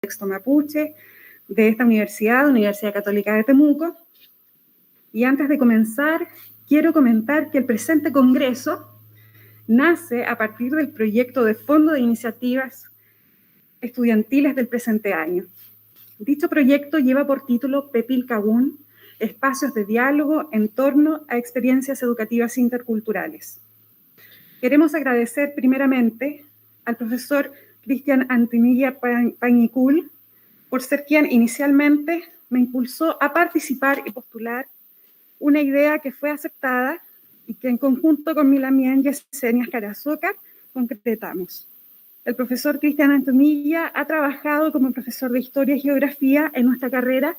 contexto mapuche de esta Universidad Católica de Temuco. Y antes de comenzar, quiero comentar que el presente congreso nace a partir del proyecto de Fondo de Iniciativas Estudiantiles del presente año. Dicho proyecto lleva por título Pepilcagún, espacios de diálogo en torno a experiencias educativas interculturales. Queremos agradecer primeramente al profesor Cristian Antimilla Pañicul por ser quien inicialmente me impulsó a participar y postular una idea que fue aceptada y que en conjunto con Milamien y Yesenia Carazoca concretamos. El profesor Cristian Antimilla ha trabajado como profesor de Historia y Geografía en nuestra carrera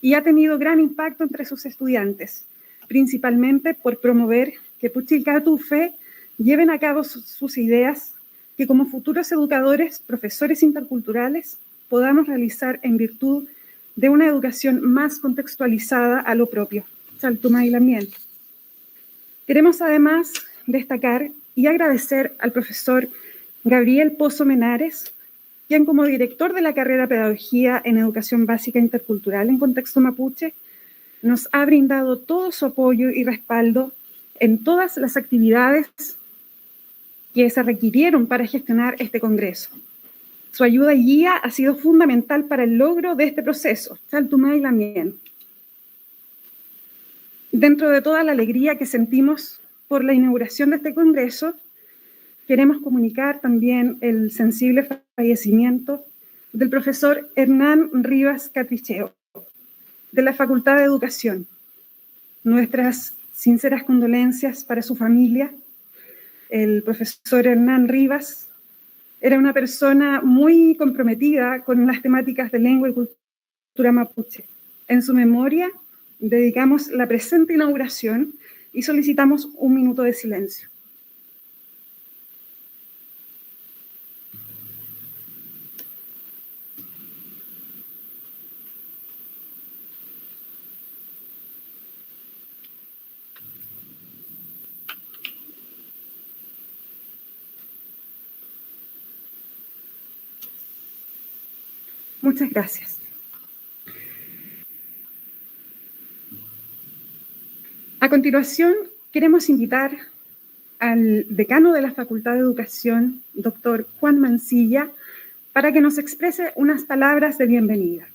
y ha tenido gran impacto entre sus estudiantes, principalmente por promover que Puchilcatufe lleven a cabo sus ideas que como futuros educadores, profesores interculturales, podamos realizar en virtud de una educación más contextualizada a lo propio. Chaltuma y Lamien. Queremos además destacar y agradecer al profesor Gabriel Pozo Menares, quien como director de la carrera Pedagogía en Educación Básica Intercultural en contexto mapuche, nos ha brindado todo su apoyo y respaldo en todas las actividades que se requirieron para gestionar este congreso. Su ayuda y guía ha sido fundamental para el logro de este proceso. Chaltuma y Lamien. Dentro de toda la alegría que sentimos por la inauguración de este congreso, queremos comunicar también el sensible fallecimiento del profesor Hernán Rivas Catricheo, de la Facultad de Educación. Nuestras sinceras condolencias para su familia. El profesor Hernán Rivas era una persona muy comprometida con las temáticas de lengua y cultura mapuche. En su memoria dedicamos la presente inauguración y solicitamos un minuto de silencio. Muchas gracias. A continuación, queremos invitar al decano de la Facultad de Educación, doctor Juan Mancilla, para que nos exprese unas palabras de bienvenida.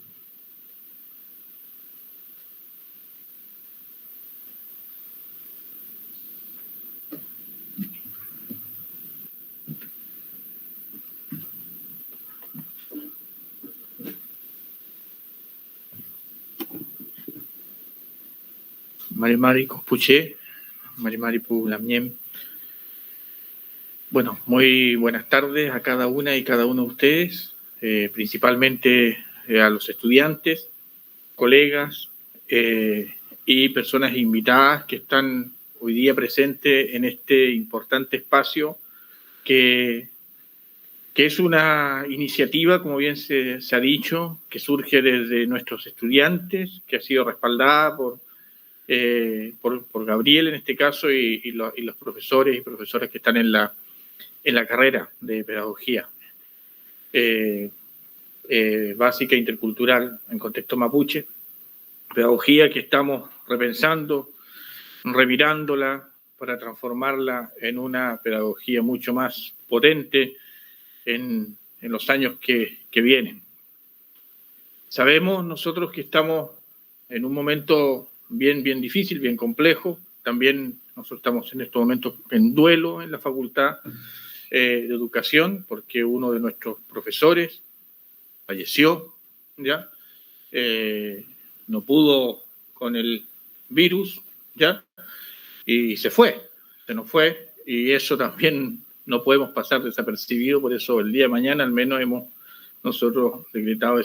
Marimari Cospuché, Marimari Lamien. Bueno, muy buenas tardes a cada una y cada uno de ustedes, principalmente a los estudiantes, colegas y personas invitadas que están hoy día presentes en este importante espacio que es una iniciativa, como bien se ha dicho, que surge desde nuestros estudiantes, que ha sido respaldada por Gabriel en este caso y los profesores y profesoras que están en la carrera de pedagogía básica intercultural en contexto mapuche, pedagogía que estamos repensando, revirándola para transformarla en una pedagogía mucho más potente en los años que vienen. Sabemos nosotros que estamos en un momento bien difícil, bien complejo. También nosotros estamos en estos momentos en duelo en la Facultad de Educación porque uno de nuestros profesores falleció, ¿ya? No pudo con el virus, ¿ya? Y se nos fue, y eso también no podemos pasar desapercibido, por eso el día de mañana al menos hemos nosotros decretado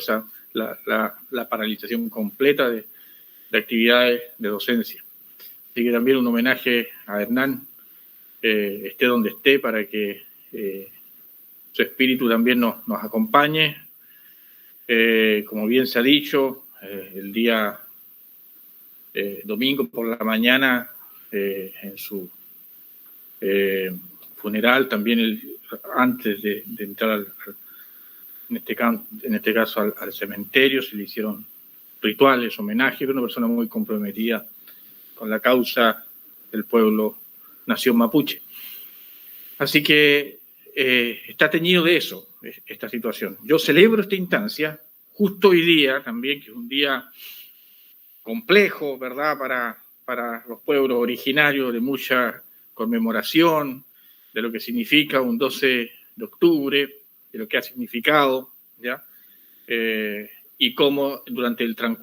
la paralización completa de actividades de docencia. Así que también un homenaje a Hernán, esté donde esté, para que su espíritu también nos acompañe. Como bien se ha dicho, el día domingo por la mañana, en su funeral, también antes de entrar en este caso al cementerio, se le hicieron rituales, homenajes, era una persona muy comprometida con la causa del pueblo nación mapuche. Así que está teñido de eso, esta situación. Yo celebro esta instancia, justo hoy día también, que es un día complejo, ¿verdad?, para los pueblos originarios, de mucha conmemoración, de lo que significa un 12 de octubre, de lo que ha significado, ¿ya? Y cómo durante el transcurso